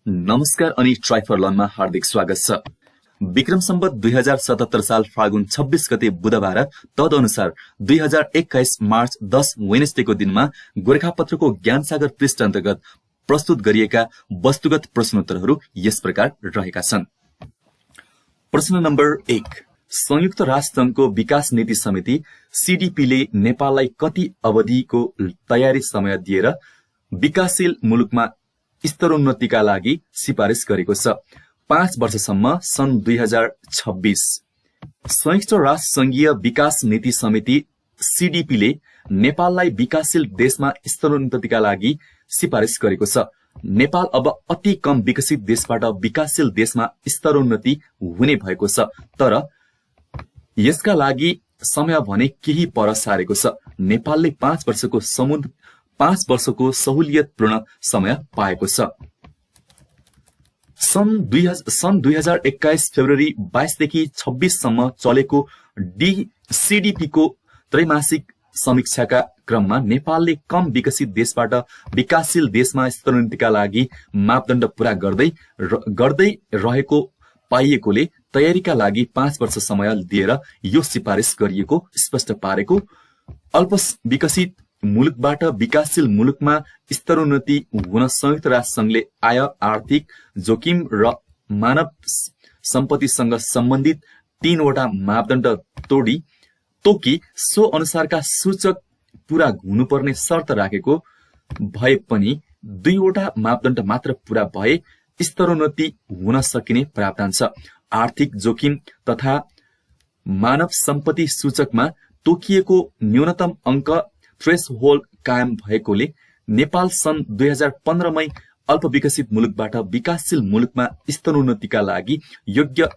नमस्कार अनि try for लर्नमा हार्दिक स्वागत छ। विक्रम सम्वत 2077 साल फागुन 26 गते बुधबार तदनुसार 2021 मार्च 10 वेनेसडेको दिनमा गोरखापत्रको ज्ञानसागर पृष्ठ अन्तर्गत प्रस्तुत गरिएका वस्तुगत प्रश्नोत्तरहरू यस प्रकार रहेका छन्। प्रश्न नम्बर 1, संयुक्त राष्ट्र संघको विकास नीति समिति सीडीपीले नेपाललाई कति अवधिको तयारी समय दिएर विकासशील मुलुकमा स्तरोन्नतिका लागि सिफारिस गरेको छ? 5 वर्षसम्म सन् 2026। संयुक्त राष्ट्र संघीय विकास नीति समिति सीडीपीले नेपाललाई विकासशील देशमा स्तरोन्नतिका लागि सिफारिस गरेको छ। नेपाल अब अति कम विकसित देशबाट विकासशील देशमा स्तरोन्नति हुने भएको छ, तर यसका लागि समय भने केही पर सारेको छ। नेपालले 5 वर्षको सहुलियतपूर्ण समय पाएको छ। सन् 2021 फेब्रुअरी 22 देखि 26 सम्म चलेको सीडीपीको त्रैमासिक समीक्षाका क्रममा नेपालले कम विकसित देशबाट विकासशील देशमा स्तरोन्नतिका लागि मापदण्ड पूरा गर्दै रहेको पाइएकोले तयारीका लागि 5 वर्ष समय दिएर यो सिफारिस गरिएको स्पष्ट पारेको। अल्प विकसित मुलुकबाट विकासशील मुलुकमा स्तरोन्नति हुन संयुक्त राष्ट्र संघले आय, आर्थिक जोखिम र मानव सम्पत्तिसँग सम्बन्धित 3 वटा मापदण्ड तोकी सो अनुसारका सूचक पूरा हुनुपर्ने शर्त राखेको भए पनि 2 वटा मापदण्ड मात्र पूरा भए स्तरोन्नति हुन सकिने प्रावधान छ। आर्थिक जोखिम तथा मानव सम्पत्ति सूचकमा तोकिएको न्यूनतम अंक थ्रेसहोल्ड कायम भएकोले नेपाल सन् 2015 मै अल्प विकसित मुलुकबाट विकासशील मुलुकमा स्तरोन्नतिका लागि योग्य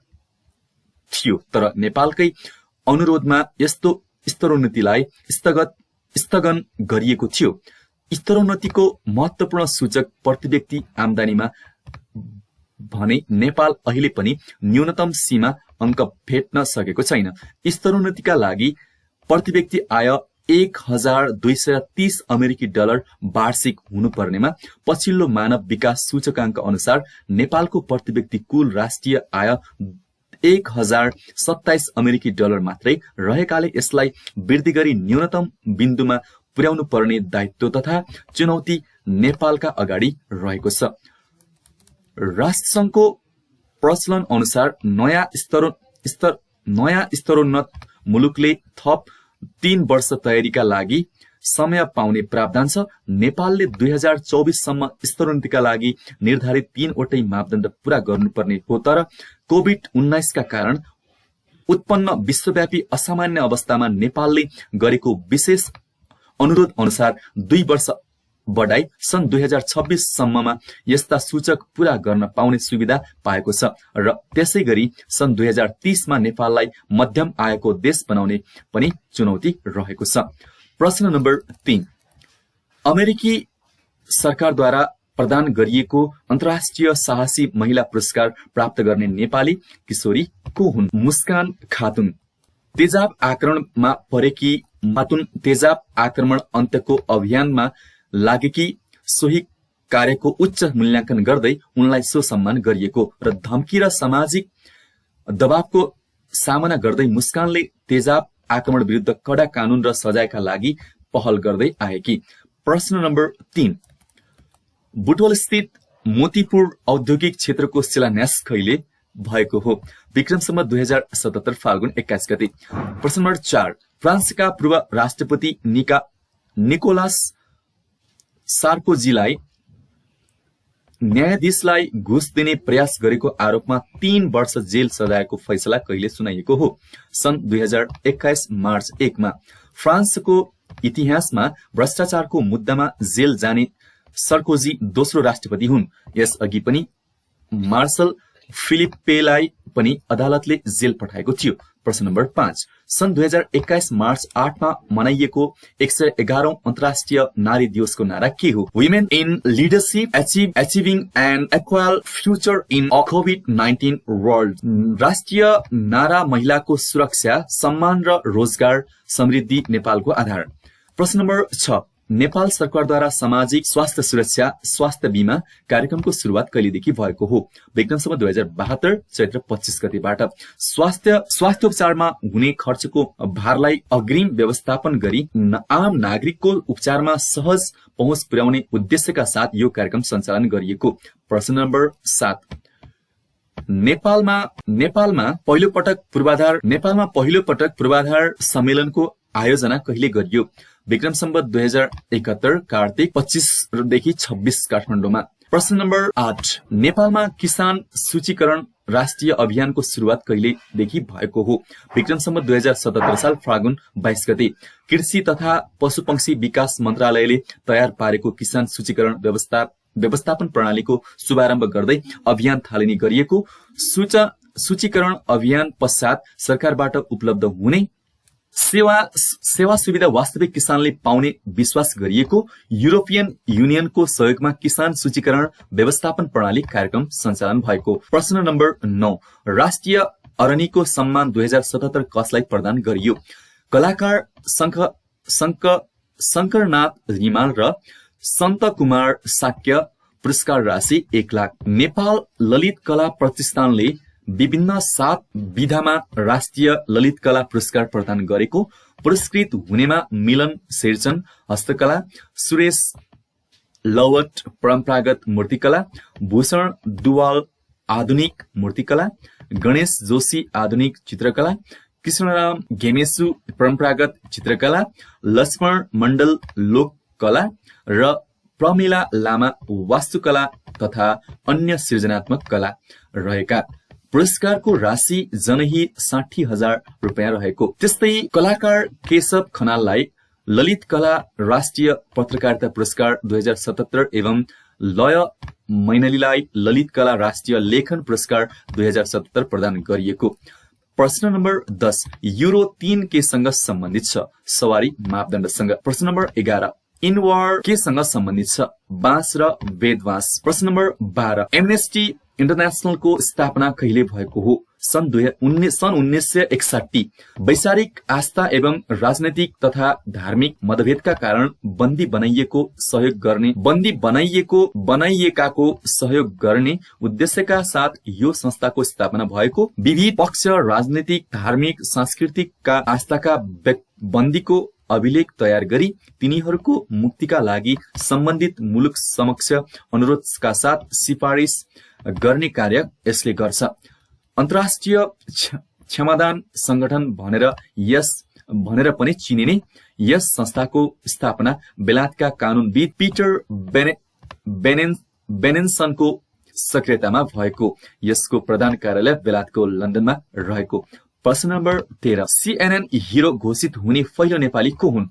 थियो, तर नेपालकै अनुरोधमा यस्तो स्तरोन्नतिलाई स्थगन गरिएको थियो। स्तरोन्नतिको महत्वपूर्ण सूचक प्रतिव्यक्ति आम्दानीमा भने नेपाल अहिले पनि न्यूनतम सीमा अंक भेट्न सकेको छैन। स्तरोन्नतिका लागि प्रतिव्यक्ति आय $1230 अमेरिकी वार्षिक हुनुपर्नेमा पछिल्लो मानव विकास सूचकांक अनुसार नेपालको प्रतिव्यक्ति कुल राष्ट्रिय आय $1027 अमेरिकी मात्रै रहेकाले यसलाई वृद्धि गरी न्यूनतम बिन्दुमा पुर्याउनु पर्ने दायित्व तथा चुनौती नेपालका अगाडि रहेको छ। राष्ट्रसंघको प्रचलन अनुसार नयाँ स्तरोन्नत मुलुकले थप 3 वर्ष तयारीका लागि समय पाउने प्रावधान छ। नेपालले 2024 सम्म स्तरोन्नतिका लागि निर्धारित 3 वटै मापदण्ड पूरा गर्नुपर्ने हो, तर कोभिड-19 का कारण उत्पन्न विश्वव्यापी असामान्य अवस्थामा नेपालले गरेको विशेष अनुरोध अनुसार 2 वर्ष बढाई सन् 2026 सम्ममा यस्ता सूचक पूरा गर्न पाउने सुविधा पाएको छ र त्यसै गरी सन् 2030 मा नेपाललाई मध्यम आयको देश बनाउने पनि चुनौती रहेको छ। प्रश्न नम्बर 3, अमेरिकी सरकारद्वारा प्रदान गरिएको अन्तर्राष्ट्रिय साहसी महिला पुरस्कार प्राप्त गर्ने नेपाली किशोरी को हुन्? मुस्कान खातुन। तेजाब आक्रमणमा परेकी खातुन तेजाब आक्रमण अन्त्यको अभियानमा लागेकी सोही कार्यको उच्च मूल्याङ्कन गर्दै उनलाई सो सम्मान गरिएको र धम्की र सामाजिक दबावको सामना गर्दै मुस्कानले तेजाब आक्रमण विरुद्ध कडा कानून र सजायका लागि पहल गर्दै आएकी। प्रश्न नम्बर 3, बुटवल स्थित मोतीपुर औद्योगिक क्षेत्रको शिलान्यास कहिले भएको हो? विक्रम सम्वत 2077 फाल्गुन 21 गते। प्रश्न नम्बर 4, फ्रान्सका पूर्व राष्ट्रपति निकोलास सार्कोजीलाई न्यायाधीशलाई घुस दिने प्रयास गरेको आरोपमा 3 वर्ष जेल सजायको फैसला कहिले सुनाइएको हो? सन् 2021 मार्च 1 मा। फ्रान्सको इतिहासमा भ्रष्टाचारको मुद्दामा जेल जाने सार्कोजी दोस्रो राष्ट्रपति हुन्। यसअघि पनि मार्शल फिलिपेलाई पनि अदालतले जेल पठाएको थियो। प्रश्न नम्बर 5, सन् 2021 मार्च 8 मा मनाइएको 111औं अन्तर्राष्ट्रिय नारी दिवसको नारा के हो? Women in leadership achieving an equal future in a कोभिड-19 वर्ल्ड। राष्ट्रिय नारा महिलाको सुरक्षा, सम्मान र रोजगार समृद्धि नेपालको आधार। प्रश्न नम्बर 6, नेपाल सरकारद्वारा सामाजिक स्वास्थ्य सुरक्षा स्वास्थ्य बीमा कार्यक्रमको सुरुवात कहिलेदेखि भएको हो? विक्रमसम्म 2072 चैत्र 25 गतेबाट। स्वास्थ्योपचारमा हुने खर्चको भारलाई अग्रिम व्यवस्थापन गरी आम नागरिकको उपचारमा सहज पहुँच पुर्याउने उद्देश्यका साथ यो कार्यक्रम सञ्चालन गरिएको। प्रश्न नम्बर 7, नेपालमा पहिलो पटक पूर्वाधार सम्मेलनको आयोजना कहिले गरियो? विक्रम सम्वत 2071 कार्तिक 25 देखि 26 काठमाडौँमा। प्रश्न नम्बर 8, नेपालमा किसान सूचीकरण राष्ट्रिय अभियानको सुरुवात कहिलेदेखि भएको हो? विक्रम सम्वत 2077 साल फागुन 22 गते। कृषि तथा पशुपक्षी विकास मन्त्रालयले तयार पारेको किसान सूचीकरण व्यवस्थापन प्रणालीको शुभारम्भ गर्दै अभियान थालिने गरिएको। सूचीकरण अभियान पश्चात सरकारबाट उपलब्ध हुने सेवा सुविधा वास्तविक किसानले पाउने विश्वास गरिएको। युरोपियन युनियनको सहयोगमा किसान सूचीकरण व्यवस्थापन प्रणाली कार्यक्रम सञ्चालन भएको। प्रश्न नम्बर 9, राष्ट्रिय अरनिको सम्मान 2077 कसलाई प्रदान गरियो? कलाकार शंकरनाथ रिमाल र सन्त कुमार साक्य। पुरस्कार राशि 1 लाख। नेपाल ललित कला प्रतिष्ठानले विभिन्न 7 विधामा राष्ट्रिय ललित कला पुरस्कार प्रदान गरेको। पुरस्कृत हुनेमा मिलन शेरचन हस्तकला, सुरेश लवट परम्परागत मूर्तिकला, भूषण दुवाल आधुनिक मूर्तिकला, गणेश जोशी आधुनिक चित्रकला, कृष्णराम घेमेसु परम्परागत चित्रकला, लक्ष्मण मण्डल लोककला र प्रमिला लामा वास्तुकला तथा अन्य सृजनात्मक कला रहेका। पुरस्कारको राशि जनही 60,000 रुपियाँ रहेको। त्यस्तै कलाकार केशव खनाललाई ललित कला राष्ट्रिय पत्रकारिता पुरस्कार 2077 एवं लय मैनालीलाई ललित कला राष्ट्रिय लेखन पुरस्कार 2077 प्रदान गरिएको। प्रश्न नम्बर 10, युरो 3 केसँग सम्बन्धित छ? सवारी मापदण्डसँग। प्रश्न नम्बर 11, इनवार केसँग सम्बन्धित छ? बाँस र वेदवास। प्रश्न नम्बर 12, एमनेस्टी इन्टरनेशनलको स्थापना कहिले भएको हो? सन् 1961। वैचारिक आस्था एवं राजनैतिक तथा धार्मिक मतभेदका कारण बन्दी बनाइएकाको सहयोग गर्ने उद्देश्यका साथ यो संस्थाको स्थापना भएको। विविध पक्ष राजनैतिक, धार्मिक, सांस्कृतिकका आस्थाका बन्दीको अभिलेख तयार गरी तिनीहरूको मुक्तिका लागि सम्बन्धित मुलुक समक्ष अनुरोधका साथ सिफारिस गर्ने कार्य यसले गर्छ। अन्तर्राष्ट्रिय क्षमादान संगठन भनेर पनि चिनिने यस संस्थाको स्थापना बेलायतका कानूनविद पीटर बेनेन्सनको सक्रियतामा भएको। यसको प्रधान कार्यालय बेलायतको लन्डनमा रहेको। प्रश्न नम्बर 13, CNN हिरो घोषित हुने पहिलो नेपाली को हुन्?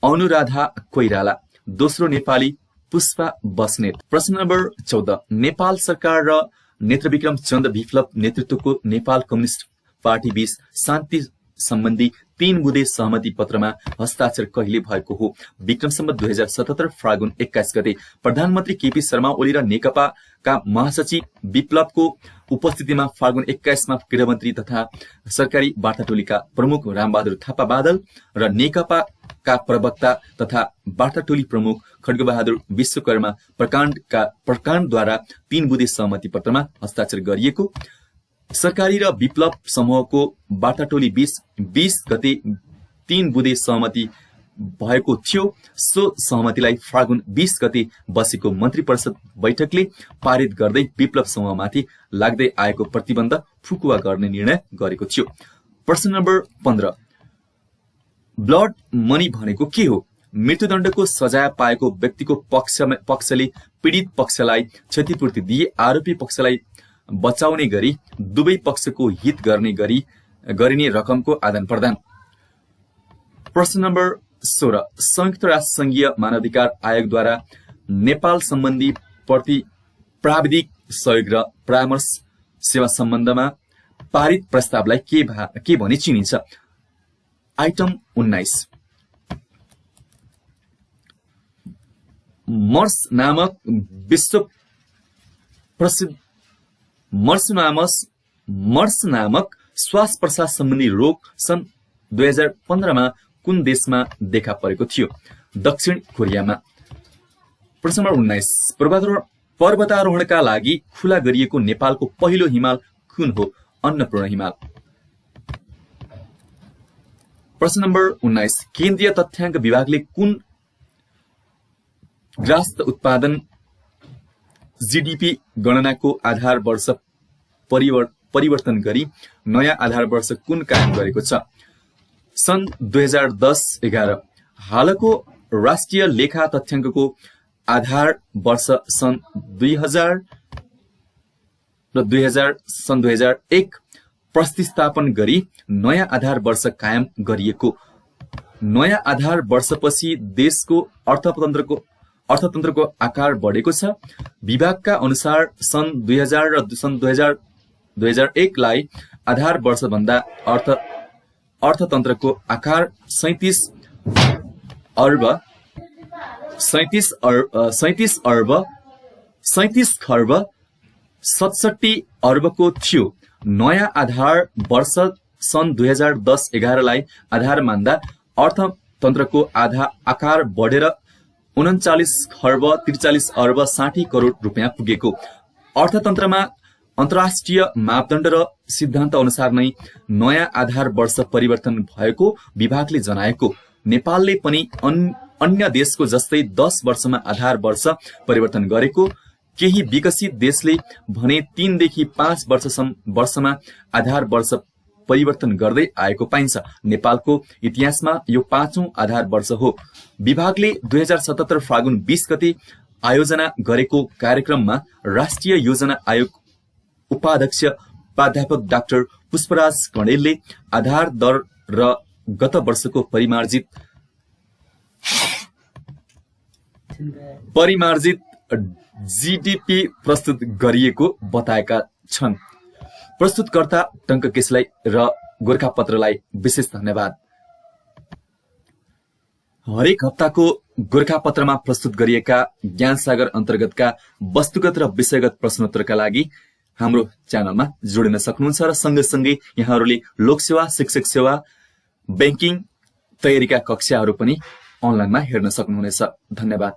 अनुराधा कोइराला। दोस्रो नेपाली पुष्पा बस्नेत। प्रश्न नम्बर 14, नेपाल सरकार र नेत्रविक्रम चन्द्र विप्लव नेतृत्वको नेपाल कम्युनिस्ट पार्टी बीच शान्ति सम्बन्धी 3 बुँदे सहमति पत्रमा हस्ताक्षर कहिले भएको हो? विक्रम सम्वत 2077 फागुन 21 गते। प्रधानमन्त्री केपी शर्मा ओली र नेकपाका महासचिव विप्लवको उपस्थितिमा फागुन 21 मा गृहमन्त्री तथा सरकारी वार्ता टोलीका प्रमुख रामबहादुर थापा बादल र नेकपाका प्रवक्ता तथा वार्ता टोली प्रमुख खड्गबहादुर विश्वकर्मा प्रकाण्डद्वारा 3 बुँदे सहमति पत्रमा हस्ताक्षर गरिएको। सरकारी र विप्लव समूहको वार्ता टोली 20 गते 3 बुँदे सहमति भएको थियो। सो सहमतिलाई फागुन 20 गते बसेको मन्त्री परिषद बैठकले पारित गर्दै विप्लव समूहमाथि लाग्दै आएको प्रतिबन्ध फुकुवा गर्ने निर्णय गरेको थियो। प्रश्न नम्बर 15, ब्लड मनी भनेको के हो? मृत्युदण्डको सजाय पाएको व्यक्तिको पक्षले पीडित पक्षलाई क्षतिपूर्ति दिए आरोपी पक्षलाई बचाउने गरी दुवै पक्षको हित गरिने रकमको आदान प्रदान। प्रश्न नम्बर 16, संयुक्त राष्ट्र संघीय मानवाधिकार आयोगद्वारा नेपाल सम्बन्धी प्राविधिक सहयोग र परामर्श सेवा सम्बन्धमा पारित प्रस्तावलाई के भनी चिनिन्छ? आइटम 19, मर्स नामक विश्व प्रसिद्ध मर्स नामक श्वास प्रश्वास सम्बन्धी रोग सन् 2015 मा कुन देशमा देखा परेको थियो? दक्षिण कोरियामा। प्रश्न नम्बर 19 पर्वतारोहणका लागि खुला गरिएको नेपालको पहिलो हिमाल कुन हो? अन्नपूर्ण हिमाल। प्रश्न नम्बर 19 केन्द्रीय तथ्याङ्क विभागले कुन ग्रास्त उत्पादन जीडीपी गणनाको आधार वर्ष परिवर्तन गरी नयाँ आधार वर्ष कुन कायम गरेको छ? सन् 2010-11। हालको राष्ट्रिय लेखा तथ्याङ्कको आधार वर्ष सन् 2000 र 2001 प्रतिस्थापन गरी नयाँ आधार वर्ष कायम गरिएको। नयाँ आधार वर्षपछि देशको अर्थतन्त्रको आकार बढेको छ। विभागका अनुसार सन् 2000 र सन् 2001 लाई आधार वर्षभन्दा अर्थतन्त्रको आकार 37 खर्ब 67 अर्बको थियो। नयाँ आधार वर्ष सन् 2010-11 लाई आधार मान्दा अर्थतन्त्रको आकार बढेर 39 खर्ब 43 अर्ब 60 करोड रुपियाँ पुगेको। अर्थतन्त्रमा अन्तर्राष्ट्रिय मापदण्ड र सिद्धान्त अनुसार नै नयाँ आधार वर्ष परिवर्तन भएको विभागले जनाएको। नेपालले पनि अन्य देशको जस्तै 10 वर्षमा आधार वर्ष परिवर्तन गरेको। केही विकसित देशले भने 3 देखि 5 वर्षमा आधार वर्ष परिवर्तन गर्दै आएको पाइन्छ। नेपालको इतिहासमा यो 5औं आधार वर्ष हो। विभागले 2077 फागुन 20 गते आयोजना गरेको कार्यक्रममा राष्ट्रिय योजना आयोग उपाध्यक्ष प्राध्यापक डाक्टर पुष्पराज कणेलले आधार दर र गत वर्षको परिमार्जित जीडीपी प्रस्तुत गरिएको बताएका छन्। प्रस्तुतकर्ता टंक केशलाई र गोरखापत्रलाई विशेष धन्यवाद। हरेक हप्ताको गोरखापत्रमा प्रस्तुत गरिएका ज्ञानसागर अन्तर्गतका वस्तुगत र विषयगत प्रश्नोत्तरका लागि हाम्रो च्यानलमा जोडिन सक्नुहुन्छ र सँगसँगै यहाँहरूले लोकसेवा, शिक्षक सेवा, बैंकिङ तयारीका कक्षाहरू पनि अनलाइनमा हेर्न सक्नुहुनेछ। धन्यवाद।